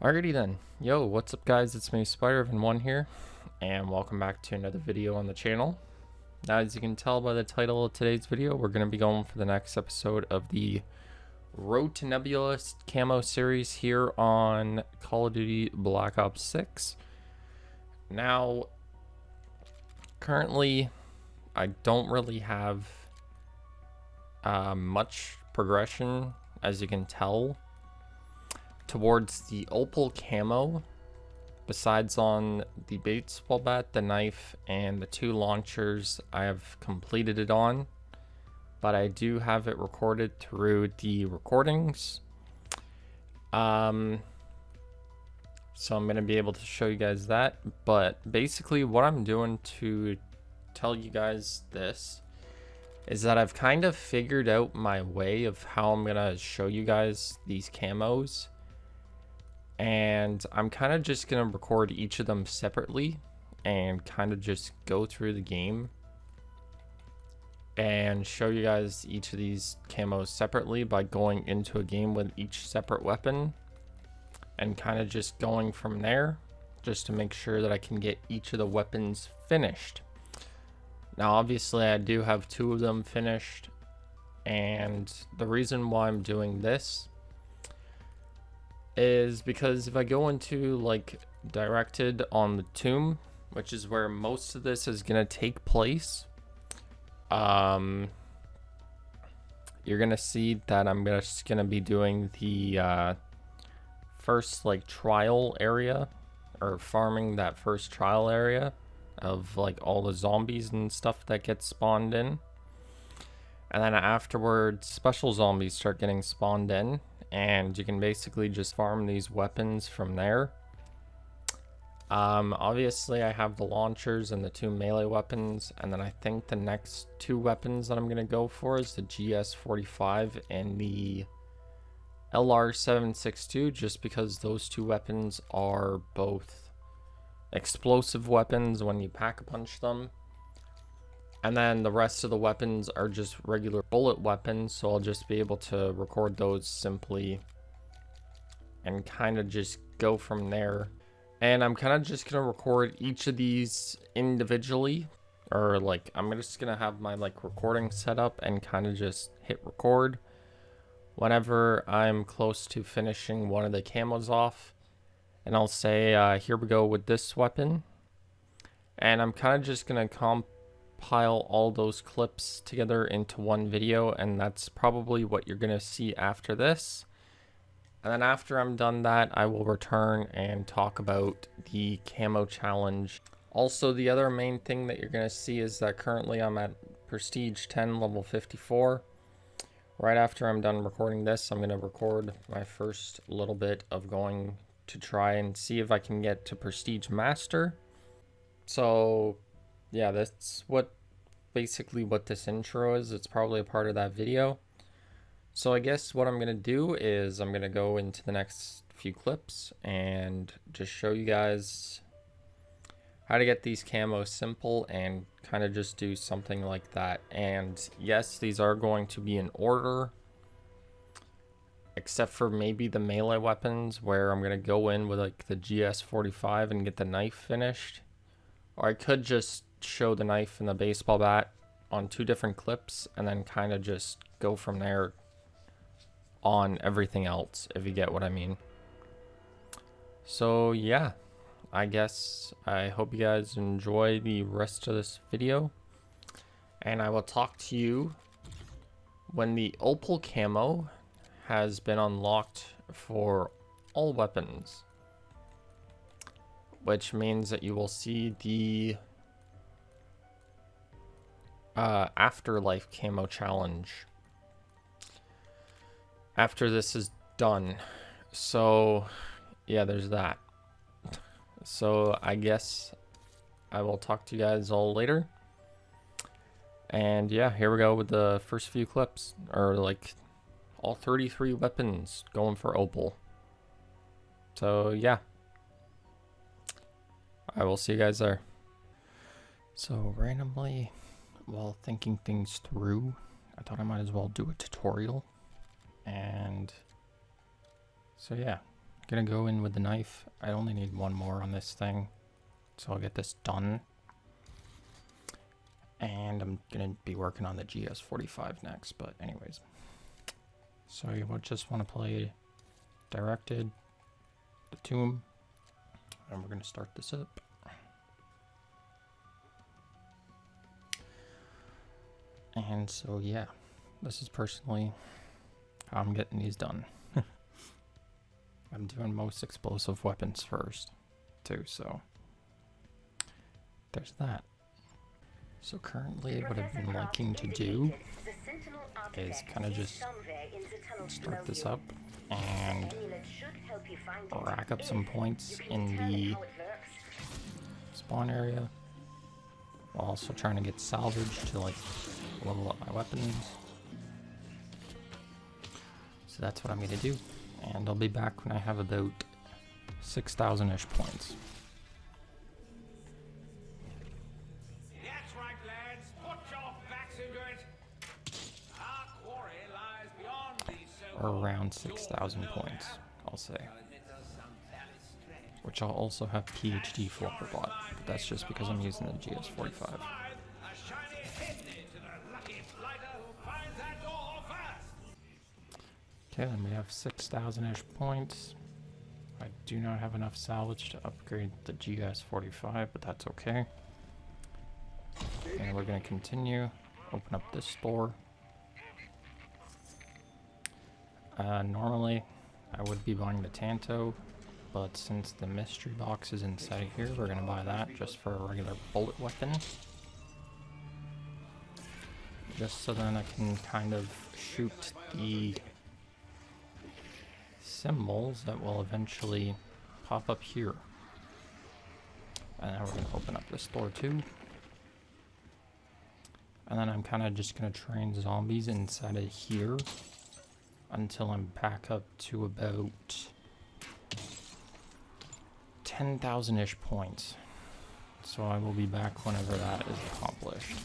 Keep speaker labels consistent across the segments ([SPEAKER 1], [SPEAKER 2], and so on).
[SPEAKER 1] Alrighty then. Yo, what's up guys? It's me, Spider-Man1 here, and welcome back to another video on the channel. Now, as you can tell by the title of today's video, we're going to be going for the next episode of the Road to Nebula Camo series here on Call of Duty Black Ops 6. Now, currently, I don't really have much progression, as you can tell, towards the Opal camo, besides on the baseball bat, the knife, and the 2 launchers I have completed it on, but I do have it recorded through the recordings. So I'm going to be able to show you guys that, but basically what I'm doing to tell you guys this is that I've kind of figured out my way of how I'm going to show you guys these camos. And I'm kind of just going to record each of them separately and kind of just go through the game and show you guys each of these camos separately by going into a game with each separate weapon and kind of just going from there, just to make sure that I can get each of the weapons finished. Now obviously I do have 2 of them finished, and the reason why I'm doing this is because if I go into like directed on the tomb, which is where most of this is gonna take place, you're gonna see that I'm just gonna be doing the first like trial area, or farming that first trial area of like all the zombies and stuff that get spawned in, and then afterwards special zombies start getting spawned in, and you can basically just farm these weapons from there. Obviously I have the launchers and the 2 melee weapons, and then I think the next 2 weapons that I'm gonna go for is the GS45 and the LR762, just because those 2 weapons are both explosive weapons when you pack a punch them. And then the rest of the weapons are just regular bullet weapons, so I'll just be able to record those simply and kind of just go from there. And I'm kind of just going to record each of these individually, or like I'm just going to have my like recording set up and kind of just hit record whenever I'm close to finishing one of the camos off. And I'll say, here we go with this weapon. And I'm kind of just going to compile all those clips together into one video, and that's probably what you're going to see after this. And then after I'm done that, I will return and talk about the camo challenge. Also, the other main thing that you're going to see is that currently I'm at Prestige 10 level 54. Right after I'm done recording this, I'm going to record my first little bit of going to try and see if I can get to Prestige Master. So yeah, that's basically what this intro is. It's probably a part of that video. So I guess what I'm going to do is I'm going to go into the next few clips and just show you guys how to get these camos simple and kind of just do something like that. And yes, these are going to be in order, except for maybe the melee weapons, where I'm going to go in with like the GS45 and get the knife finished. Or I could just show the knife and the baseball bat on 2 different clips and then kind of just go from there on everything else, if you get what I mean. So yeah, I guess I hope you guys enjoy the rest of this video, and I will talk to you when the Opal camo has been unlocked for all weapons, which means that you will see the Afterlife camo challenge after this is done. So yeah, there's that. So I guess I will talk to you guys all later. And yeah, here we go with the first few clips, or like all 33 weapons going for Opal. So yeah, I will see you guys there. So randomly, while thinking things through, I thought I might as well do a tutorial. And so yeah, Gonna go in with the knife. I only need one more on this thing, so I'll get this done. And I'm gonna be working on the GS45 next, but anyways. So you would just want to play directed, the tomb, and we're gonna start this up. And so yeah, this is personally how I'm getting these done. I'm doing most explosive weapons first, too, so there's that. So currently what I've been liking to do is kind of just start this up and rack up some points in the spawn area, while also trying to get salvage to like level up my weapons. So that's what I'm gonna do, and I'll be back when I have about 6,000-ish points.
[SPEAKER 2] That's right, lads. Put your backs into it. Our quarry lies beyond these
[SPEAKER 1] Or around 6,000 points, I'll say. Which I'll also have PhD for bot, but that's just because I'm using the GS45. Okay, then we have 6,000-ish points. I do not have enough salvage to upgrade the GS45, but that's okay. And we're going to continue. Open up this store. Normally, I would be buying the Tanto, but since the mystery box is inside here, we're going to buy that just for a regular bullet weapon. Just so then I can kind of shoot the symbols that will eventually pop up here. And then we're going to open up this door too. And then I'm kind of just going to train zombies inside of here until I'm back up to about 10,000-ish points. So I will be back whenever that is accomplished.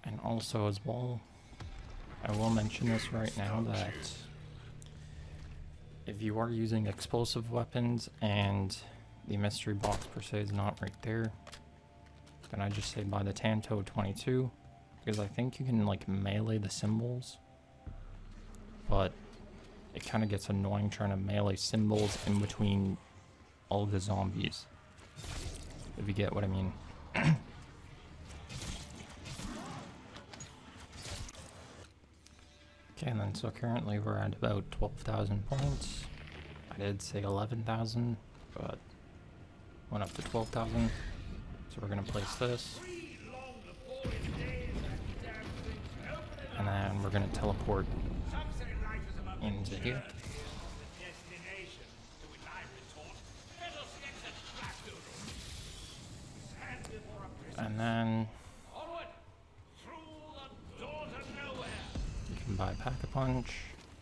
[SPEAKER 1] And also as well, I will mention this right now that if you are using explosive weapons and the mystery box per se is not right there, then I just say buy the Tanto 22, because I think you can like melee the symbols, but it kind of gets annoying trying to melee symbols in between all the zombies, if you get what I mean. Okay, and then so currently we're at about 12,000 points. I did say 11,000, but went up to 12,000. So we're gonna place this. And then we're gonna teleport into here. And then you can buy Pack-a-Punch,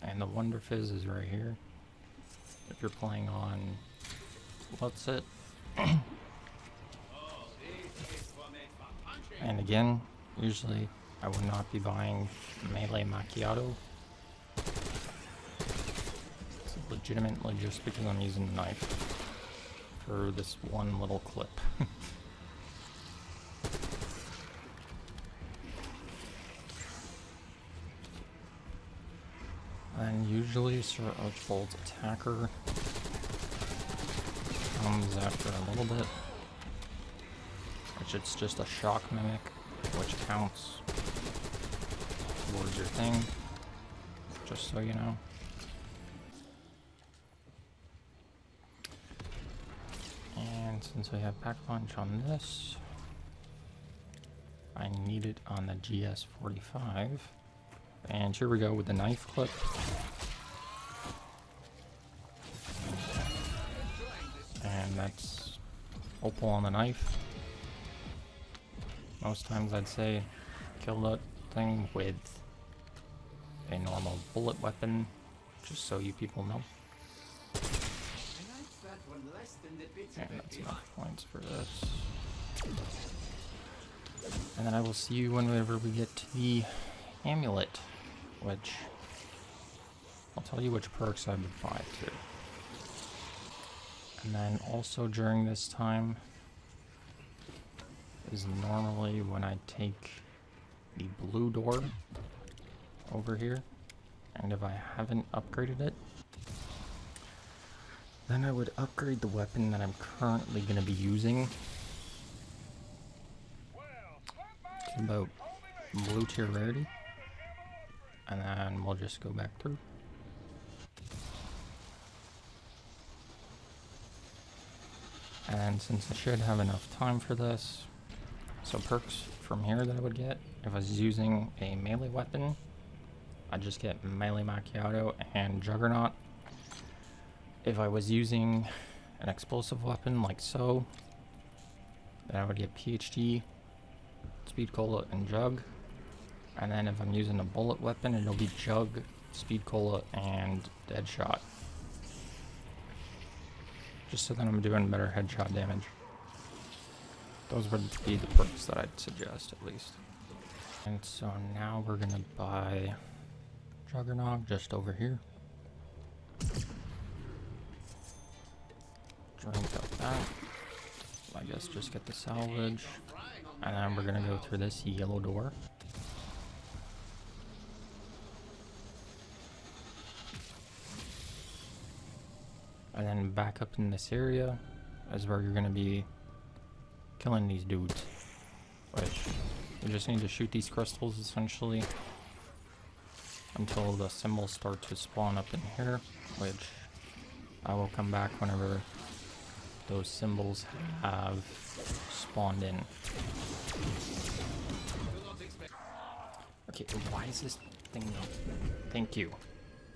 [SPEAKER 1] and the Wonder Fizz is right here. If you're playing on, what's it? And again, usually I would not be buying Melee Macchiato. It's legitimately just because I'm using the knife for this one little clip. And usually Sir Archibald's attacker comes after a little bit, which it's just a shock mimic, which counts towards your thing, just so you know. And since we have Pack-a-Punch on this, I need it on the GS45. And here we go with the knife clip. And that's Opal on the knife. Most times I'd say kill that thing with a normal bullet weapon, just so you people know. And that's enough points for this. And then I will see you whenever we get to the amulet, which I'll tell you which perks I would buy too. And then also during this time is normally when I take the blue door over here, and if I haven't upgraded it, then I would upgrade the weapon that I'm currently going to be using to about blue tier rarity, and then we'll just go back through. And since I should have enough time for this, so perks from here that I would get, if I was using a melee weapon, I'd just get melee macchiato and juggernaut. If I was using an explosive weapon like so, then I would get PhD, speed cola, and jug. And then if I'm using a bullet weapon, it'll be jug, speed cola, and deadshot. Just so that I'm doing better headshot damage. Those would be the perks that I'd suggest, at least. And so now we're gonna buy Juggernaut just over here. Drink up that. I guess just get the salvage. And then we're gonna go through this yellow door. And then back up in this area is where you're gonna be killing these dudes. Which, you just need to shoot these crystals essentially until the symbols start to spawn up in here, which I will come back whenever those symbols have spawned in. Okay, why is this thing up? Thank you.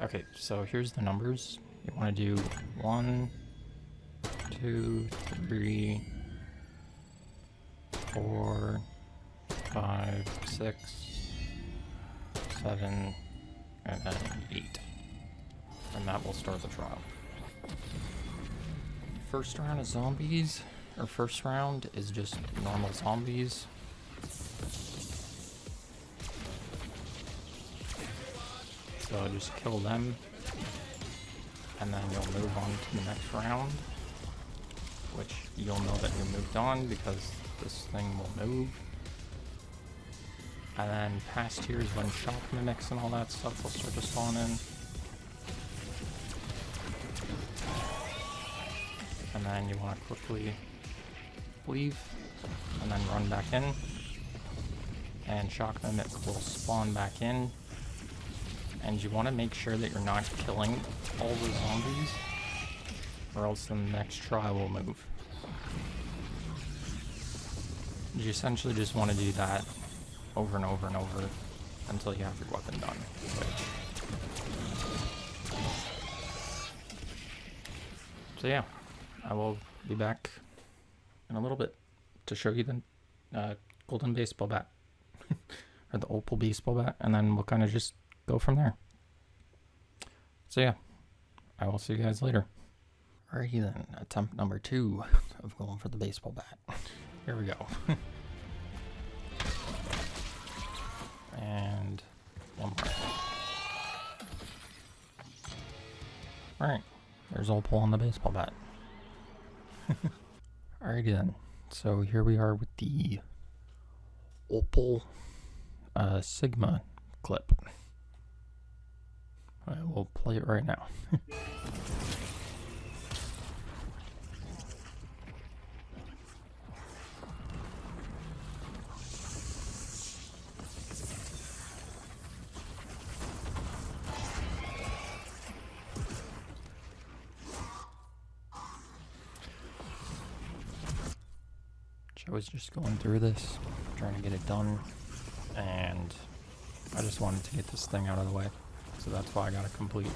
[SPEAKER 1] Okay, so here's the numbers. You want to do 1, 2, 3, 4, 5, 6, 7, and then 8. And that will start the trial. First round of zombies, or first round is just normal zombies. So just kill them, and then you'll move on to the next round, which you'll know that you moved on because this thing will move. And then past tiers when shock mimics and all that stuff will start to spawn in. And then you want to quickly leave and then run back in. And shock mimic will spawn back in. And you want to make sure that you're not killing all the zombies, or else the next try will move. You essentially just want to do that over and over and over until you have your weapon done. So yeah, I will be back in a little bit to show you the golden baseball bat, or the opal baseball bat, and then we'll kind of just go from there. So yeah, I will see you guys later. Alrighty then, attempt number 2 of going for the baseball bat. Here we go. And one more. Alright, there's Opal on the baseball bat. Alrighty then, so here we are with the Opal Sigma clip. I will play it right now. I was just going through this, trying to get it done, and I just wanted to get this thing out of the way, so that's why I got it complete.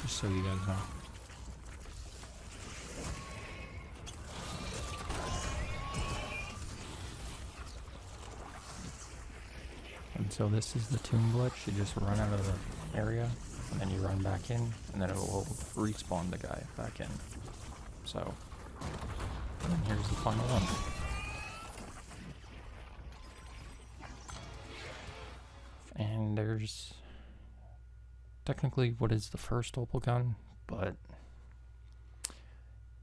[SPEAKER 1] Just so you guys know. And so this is the tomb glitch. You just run out of the area, And then you run back in, and then it will respawn the guy back in. So, and then here's the final one. And there's technically what is the first Opal gun, but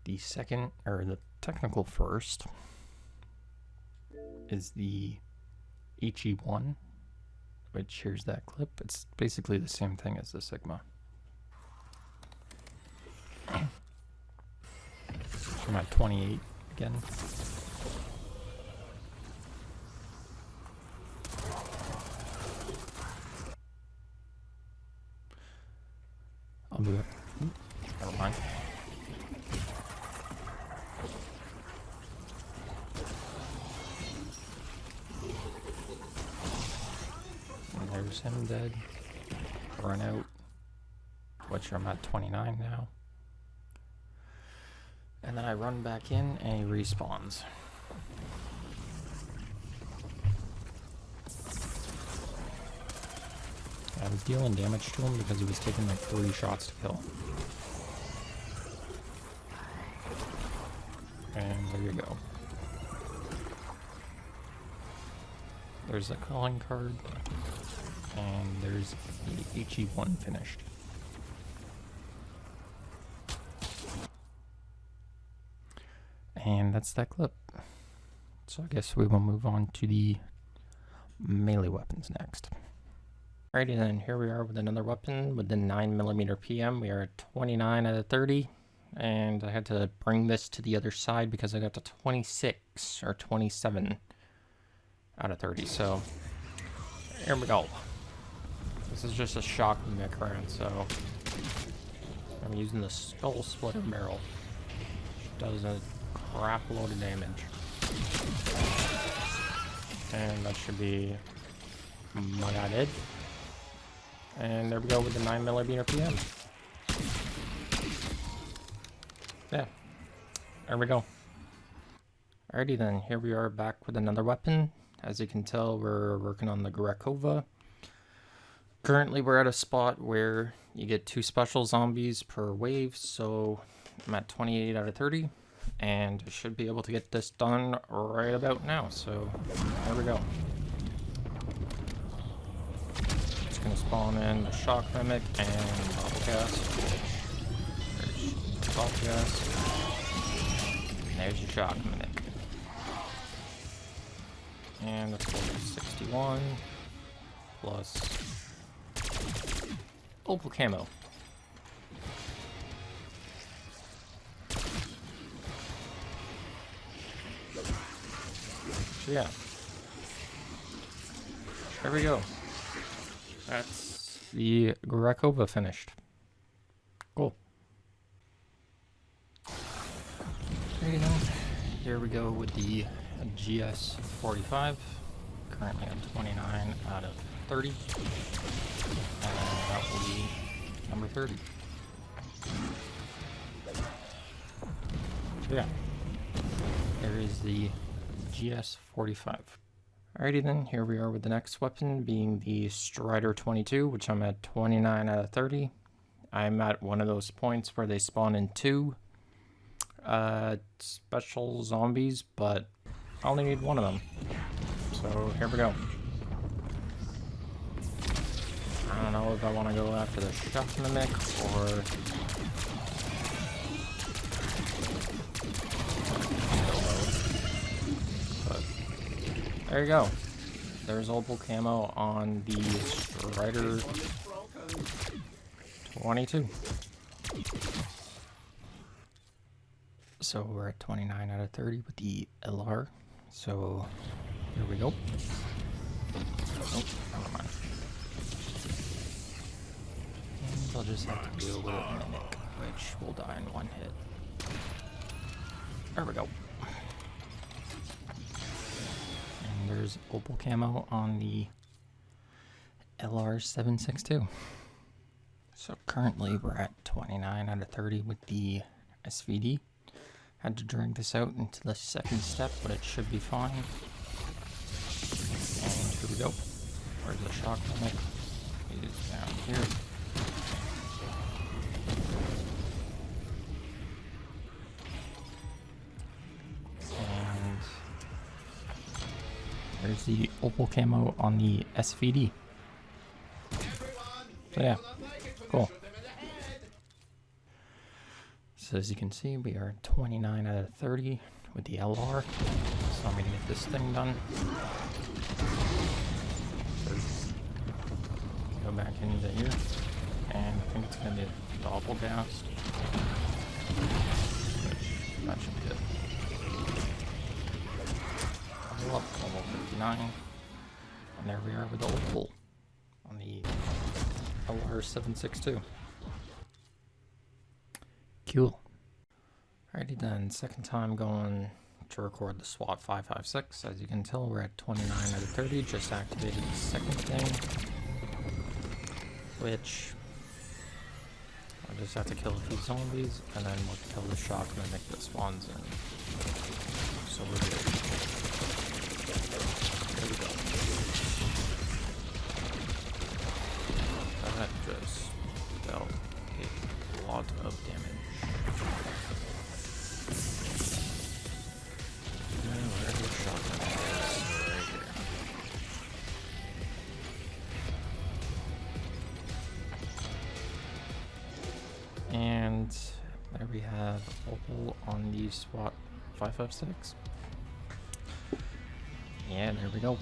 [SPEAKER 1] the second, or the technical first, is the HE1, which here's that clip. It's basically the same thing as the Sigma. I'm at 28 again. I'll do it. Never mind. And there's him dead. Run out. Which I'm at 29 now. And then I run back in and he respawns. I was dealing damage to him because he was taking like 3 shots to kill. And there you go. There's the calling card. And there's the HE1 finished. And that's that clip. So I guess we will move on to the melee weapons next. Alrighty then, here we are with another weapon with the 9mm PM. We are at 29 out of 30. And I had to bring this to the other side because I got to 26 or 27 out of 30. So here we go. This is just a shock mimic round, so I'm using the Skull Splitter barrel. Does a crap load of damage. And that should be my guy dead. And there we go with the 9mm PM. Yeah, there we go. Alrighty then, here we are back with another weapon. As you can tell, we're working on the Grekova. Currently we're at a spot where you get 2 special zombies per wave, so I'm at 28 out of 30. And I should be able to get this done right about now, so there we go. Just gonna spawn in the shock mimic and bottle gas. There's bottle gas. And there's your shock mimic. And that's 61 plus Opal Camo. So yeah, there we go. That's the Grekova finished. Cool. There you go. Here we go with the GS45. Currently at 29 out of 30. And that will be number 30. So yeah, there is the GS45. Alrighty then, here we are with the next weapon being the Strider 22, which I'm at 29 out of 30. I'm at one of those points where they spawn in 2 special zombies, but I only need 1 of them. So here we go. I don't know if I want to go after the shock mimic or there you go. There's Opal Camo on the Strider 22. So we're at 29 out of 30 with the LR. So here we go. Oh, never mind. And I'll just have to deal with a mimic, which will die in 1 hit. There we go. There's Opal Camo on the LR762. So currently we're at 29 out of 30 with the SVD. Had to drag this out into the second step, but it should be fine. And here we go. Where's the shock mimic? It is down here. there's the Opal camo on the SVD. So yeah, cool. So as you can see, we are 29 out of 30 with the LR. So I'm gonna get this thing done. Go back into here, and I think it's gonna be a doppelgast. Which that should be it. Level up, level 59. And there we are with the Opal on the LR762. Cool. Alrighty then, second time going to record the SWAT 556. As you can tell, we're at 29 out of 30. Just activated the second thing, which I just have to kill a few zombies, and then we'll kill the shock mimic that spawns in. So we're good. There we go. That just dealt a lot of damage. Where the shotgun is? Right here. And there we have Opal on the SWAT 556. Yeah, there we go.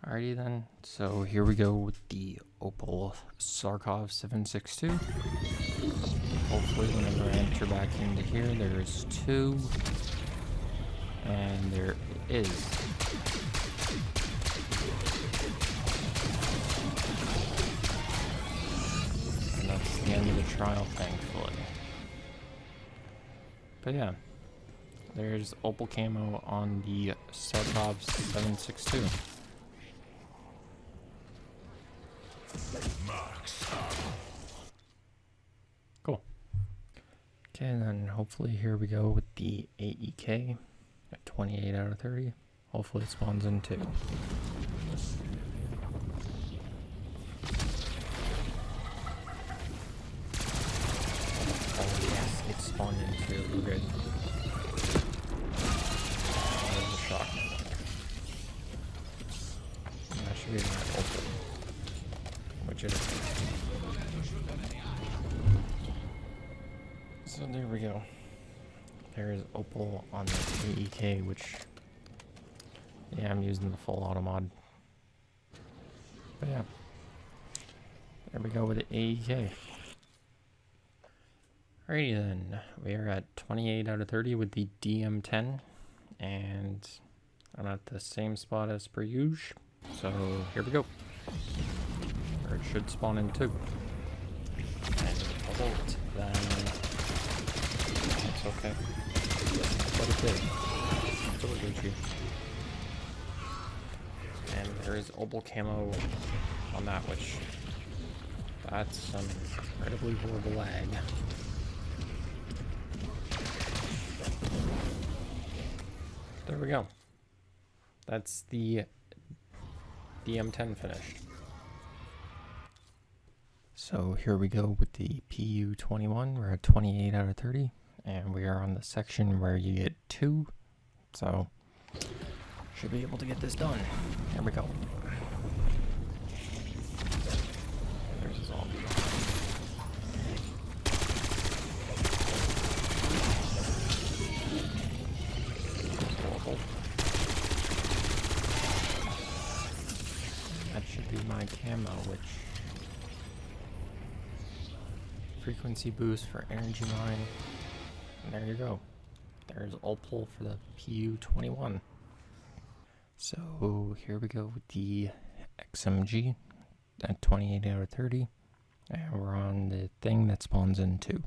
[SPEAKER 1] Alrighty then, so here we go with the Opal Sarkov 762. Hopefully whenever I enter back into here, there's 2. And there is. And that's the end of the trial, thankfully. But yeah, there's Opal camo on the Sarkov 762. Cool. Okay, and then hopefully here we go with the AEK at 28 out of 30. Hopefully it spawns in 2. Oh yes, it spawned in 2. We're good. There's a shock. And that should be my Opal. Which it is. So there we go. There's Opal on the AEK, which, yeah, I'm using the full auto mod. But yeah, there we go with the AEK. Alrighty then, we are at 28 out of 30 with the DM10, and I'm at the same spot as per usual. So here we go. Or it should spawn in 2. And a bolt, then that's okay. But it did. So Gucci. And there is Opal camo on that, which that's some incredibly horrible lag. There we go. That's the DM10 finished. So here we go with the PU-21. We're at 28 out of 30, and we are on the section where you get 2. So should be able to get this done. Here we go. There's a zombie. Horrible. That should be my camo, which frequency boost for energy mine. And there you go. There's Opal for the PU-21. So here we go with the XMG at 28 out of 30. And we're on the thing that spawns in 2.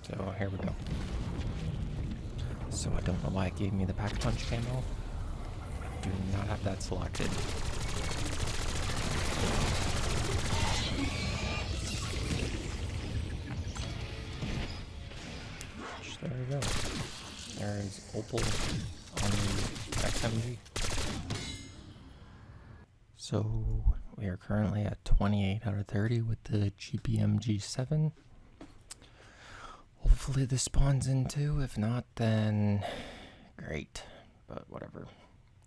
[SPEAKER 1] So here we go. So I don't know why it gave me the pack punch camo. Do not have that selected. There we go. There's Opal on the XMG. So we are currently at 28 out of 30 with the GPMG7. Hopefully this spawns in 2. If not, then great. but whatever.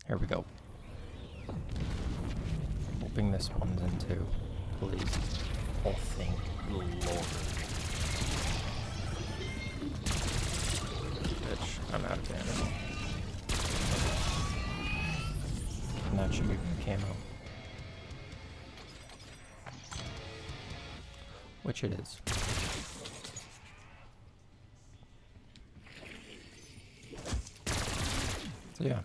[SPEAKER 1] Here we go. Hoping this one's in too. Please. Oh, thank the Lord. Bitch, I'm out of ammo. And that should be camo. Which it is. So yeah,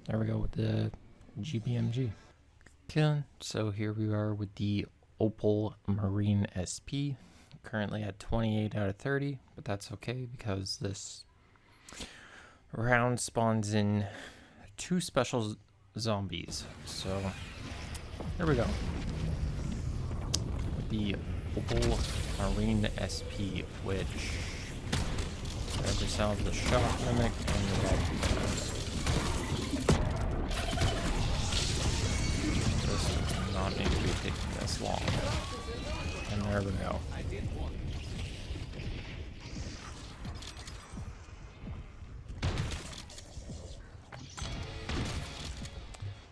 [SPEAKER 1] there we go with the GBMG. Okay, so here we are with the Opal Marine SP. Currently at 28 out of 30, but that's okay because this round spawns in 2 special zombies. So here we go. The Opal Marine SP, which just sounds the shock mimic and the red guns. This does not need to be taking this long. And there we go.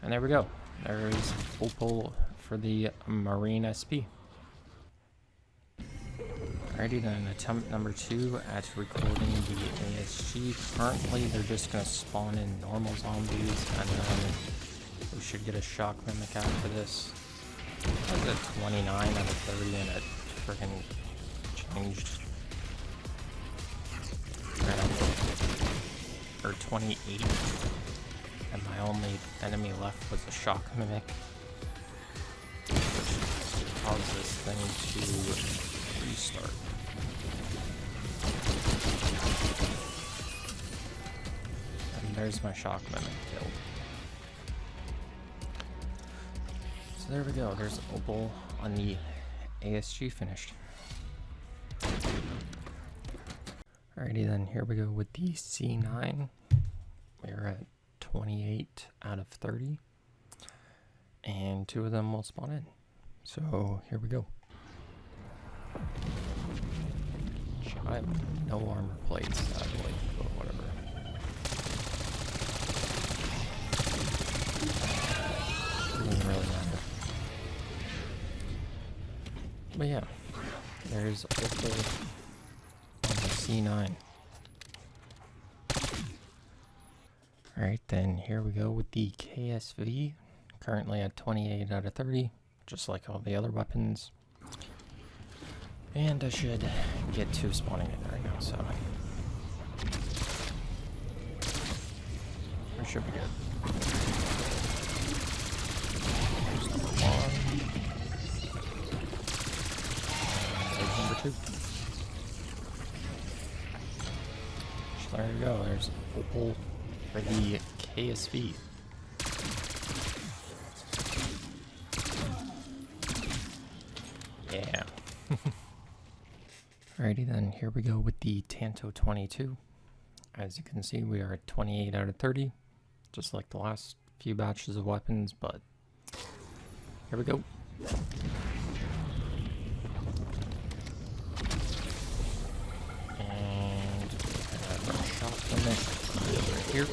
[SPEAKER 1] And there we go. There is Opal for the Marine SP. Alrighty then, attempt number 2 at recording the ASG. Currently, they're just going to spawn in normal zombies, and then we should get a shock mimic after this. I was at 29 out of 30, and it freaking changed. Or 28, and my only enemy left was a shock mimic, which caused this thing to restart. And there's my shock mimic killed. So there we go, there's Opal on the ASG finished. Alrighty then, here we go with the C9. We're at 28 out of 30. And 2 of them will spawn in. So here we go. I have no armor plates, sadly, but whatever. Doesn't really matter. But yeah, there's Opal on the C9. Alright then, here we go with the KSV, currently at 28 out of 30, just like all the other weapons. And I should get 2 spawning in right now, so we should be good. There's number 1. There's number 2. So there you go, there's Opal for the KSV. Yeah. Alrighty then, here we go with the Tanto 22. As you can see, we are at 28 out of 30, just like the last few batches of weapons, but here we go. And we have our shot limit right here.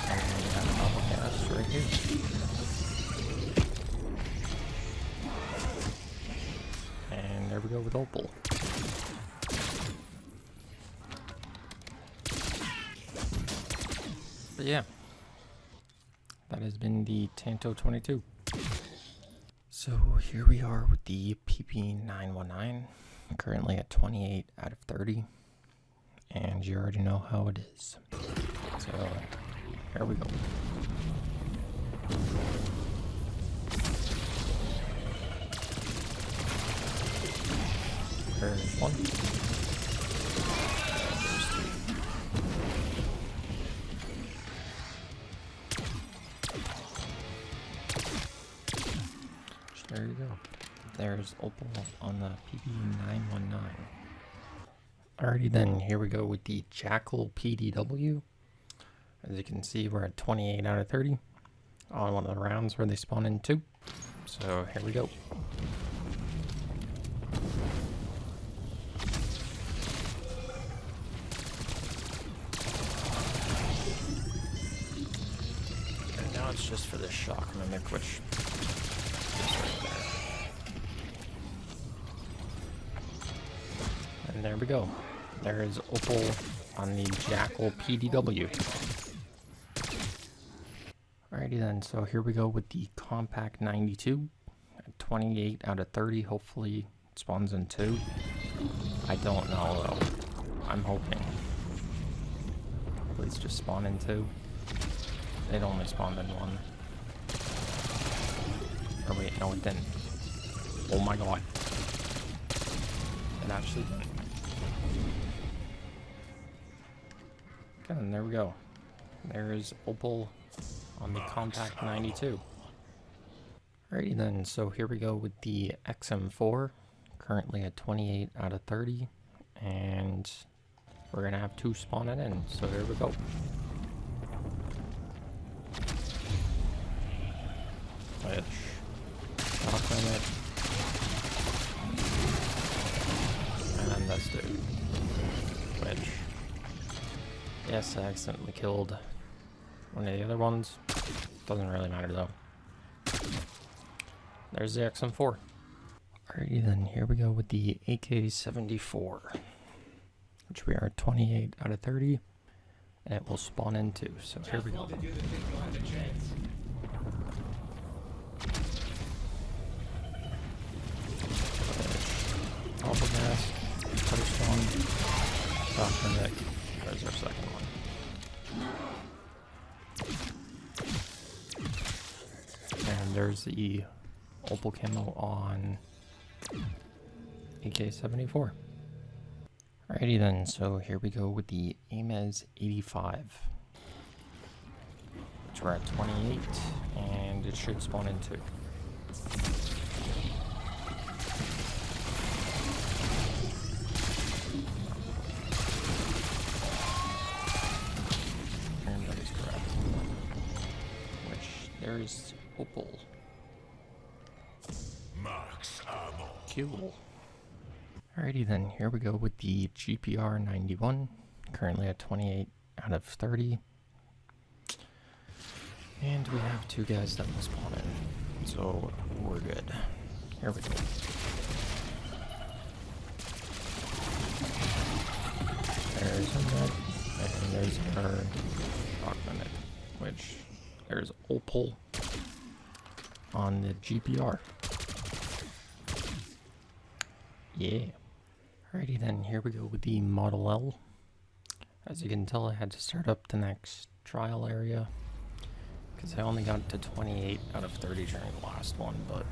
[SPEAKER 1] And we have a bubble gas right here. And there we go with Opal. But yeah, that has been the Tanto 22. So here we are with the PP919, currently at 28 out of 30. And you already know how it is. So here we go. There's 1. There's 2. There you go. There's Opal on the PP919. Alrighty then, here we go with the Jackal PDW. As you can see, we're at 28 out of 30 on one of the rounds where they spawn in 2. So here we go. just for this shock mimic, which is right there. And there we go. There is Opal on the Jackal PDW. Alrighty then, so here we go with the Compact 92 at 28 out of 30. Hopefully it spawns in 2. I don't know though. I'm hoping. Please just spawn in 2. It only spawned in 1. Or wait, no it didn't. Oh my god. It actually didn't. Okay, and there we go. There's Opal on the Compact 92. Alrighty then, so here we go with the XM4, currently at 28 out of 30, and we're gonna have 2 spawning in, so here we go. Which, shock limit, and then this dude, which, yes, I accidentally killed one of the other ones. Doesn't really matter though. There's the XM4. Alrighty then, here we go with the AK-74, which we are at 28 out of 30, and it will spawn in 2. So here we go. Alpha gas, first one, shotgun deck. There's our second one. And there's the Opal camo on AK-74. Alrighty then, so here we go with the Ames 85, which we're at 28, and it should spawn in 2. And that is correct. Which, there's Opal. Cool. Alrighty then, here we go with the GPR 91, currently at 28 out of 30. And we have 2 guys that will spawn in, so we're good. Here we go. There's a net, and there's our rock limit, which there's Opal on the GPR. Yeah. Alrighty then, here we go with the Model L. As you can tell, I had to start up the next trial area, because I only got to 28 out of 30 during the last one, but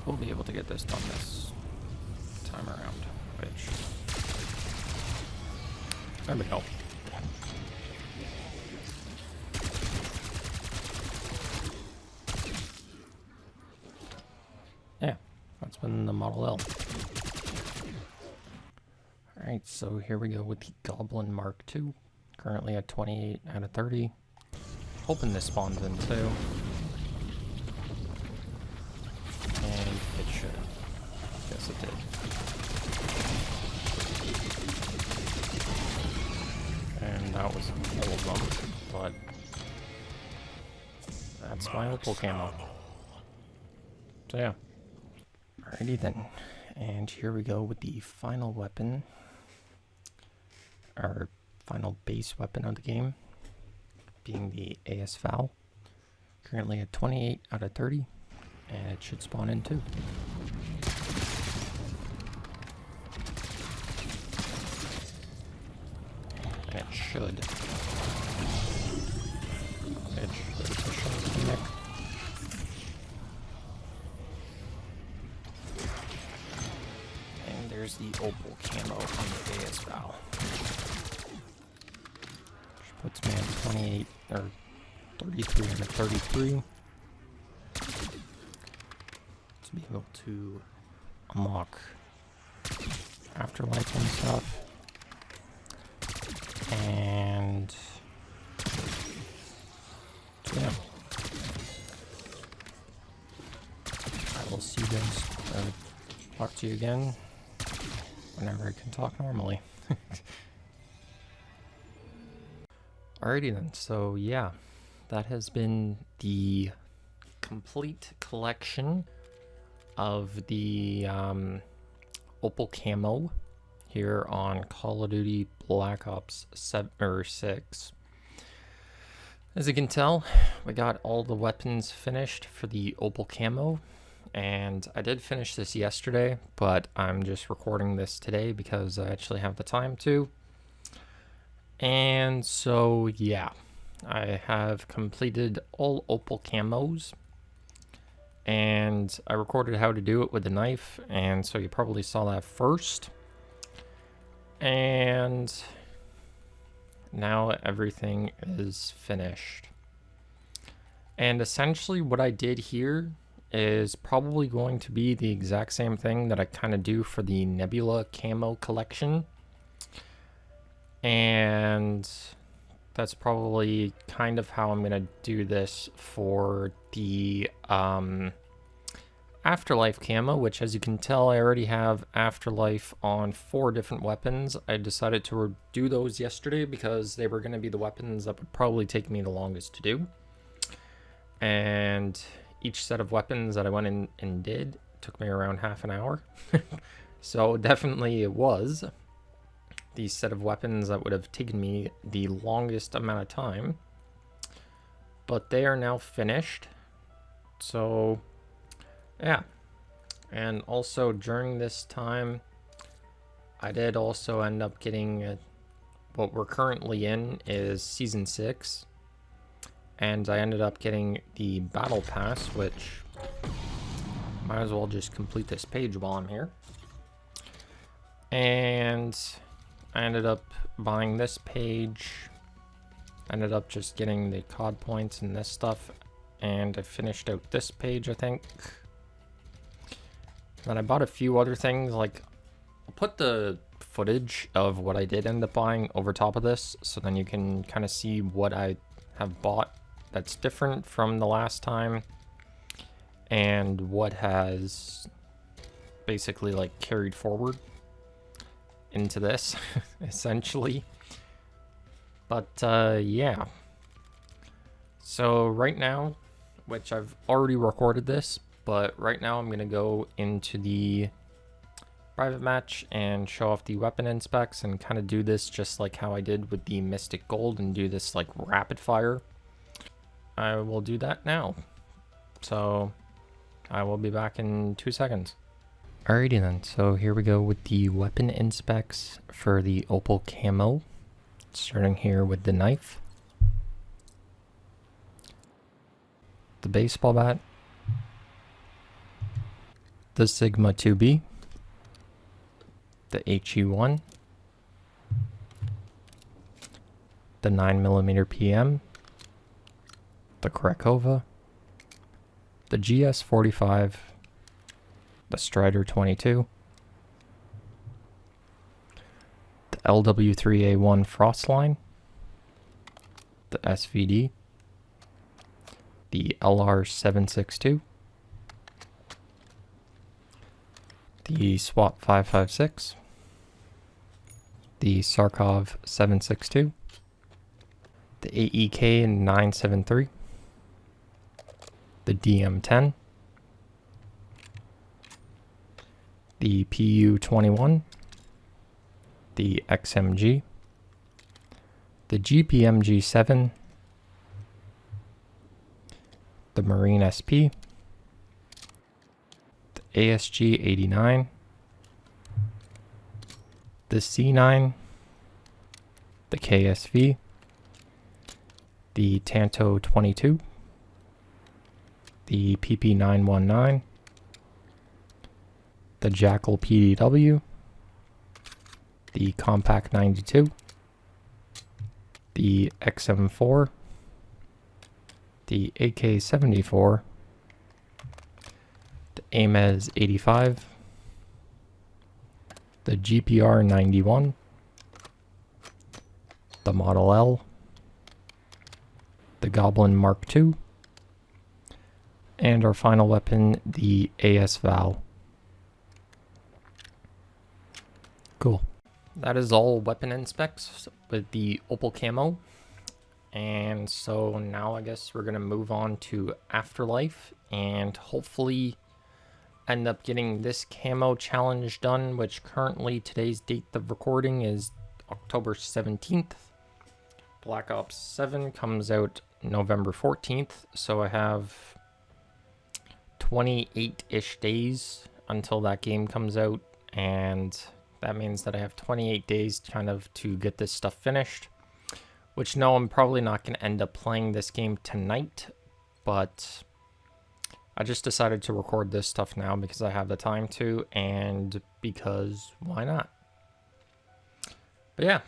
[SPEAKER 1] we'll be able to get this done this time around, which... There we go. Yeah, that's been the Model L. Alright, so here we go with the Goblin Mark II, currently at 28 out of 30. Hoping this spawns in 2. And it should. Yes, it did. And that was all of them, but that's my Opal camo. So yeah. Alrighty then. And here we go with the final weapon. Our final base weapon of the game, being the AS-FAL, currently at 28 out of 30, and it should spawn in 2. And it should. It's a short neck. And there's the Opal camo on the AS-FAL. Puts me at 28, or 33 and a 33. To be able to unlock afterlife and stuff. And yeah. I will see you guys, talk to you again whenever I can talk normally. Alrighty then, so yeah, that has been the complete collection of the Opal Camo here on Call of Duty Black Ops 7 or 6. As you can tell, we got all the weapons finished for the Opal Camo, and I did finish this yesterday, but I'm just recording this today because I actually have the time to. And so, yeah, I have completed all Opal Camos, and I recorded how to do it with the knife, and so you probably saw that first. And now everything is finished. And essentially what I did here is probably going to be the exact same thing that I kind of do for the Nebula camo collection. And that's probably kind of how I'm going to do this for the Afterlife camo, which, as you can tell, I already have Afterlife on 4 different weapons. I decided to do those yesterday because they were going to be the weapons that would probably take me the longest to do. And each set of weapons that I went in and did took me around half an hour. So definitely it was the set of weapons that would have taken me the longest amount of time. But they are now finished. So yeah, and also during this time, I did also end up getting what we're currently in is Season 6, and I ended up getting the Battle Pass, which might as well just complete this page while I'm here. And I ended up buying this page, ended up just getting the COD points and this stuff, and I finished out this page, I think. Then I bought a few other things, like I'll put the footage of what I did end up buying over top of this, so then you can kind of see what I have bought that's different from the last time, and what has basically like carried forward into this, essentially. But yeah. So right now, which I've already recorded this, but right now I'm going to go into the private match and show off the weapon inspects and kind of do this just like how I did with the Mystic Gold and do this like rapid fire. I will do that now. So I will be back in 2 seconds. Alrighty then, so here we go with the weapon inspects for the Opal Camo. Starting here with the knife, the baseball bat, the Sigma 2B, the HE1, the 9mm PM, the Krakova, the GS45, the Strider 22, the LW3A1 Frostline, the SVD, the LR762, the SWAT 556, the Sarkov 762, the AEK 973, the DM10, the PU 21, the XMG, the GPMG 7, the Marine SP, the ASG 89, the C9, the KSV, the Tanto 22, the PP 919, the Jackal PDW, the Compact 92, the XM4, the AK-74, the AMES 85, the GPR 91, the Model L, the Goblin Mark II, and our final weapon, the AS Val. Cool. That is all weapon inspects with the Opal Camo. And so now I guess we're gonna move on to Afterlife and hopefully end up getting this camo challenge done, which currently today's date of recording is October 17th. Black Ops 7 comes out November 14th, so I have 28-ish days until that game comes out, and that means that I have 28 days kind of to get this stuff finished, which no, I'm probably not going to end up playing this game tonight, but I just decided to record this stuff now because I have the time to, and because why not? But yeah,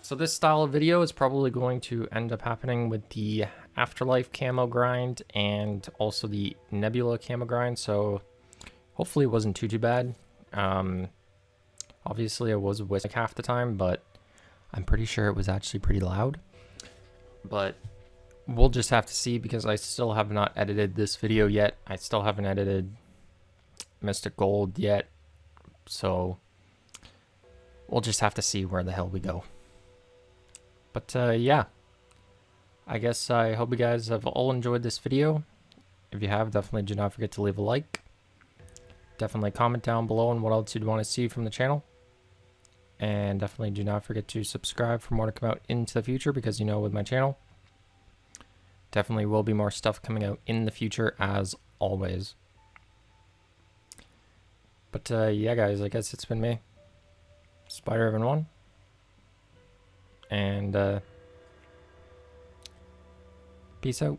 [SPEAKER 1] so this style of video is probably going to end up happening with the Afterlife camo grind and also the Nebula camo grind, so hopefully it wasn't too bad. Obviously I was whistling half the time, but I'm pretty sure it was actually pretty loud. But we'll just have to see because I still have not edited this video yet. I still haven't edited Mystic Gold yet, so we'll just have to see where the hell we go. But yeah, I guess I hope you guys have all enjoyed this video. If you have, definitely do not forget to leave a like. Definitely comment down below on what else you'd want to see from the channel. And definitely do not forget to subscribe for more to come out into the future, because you know, with my channel, definitely will be more stuff coming out in the future as always. But yeah guys, I guess it's been me, Spider-Evan1. And peace out.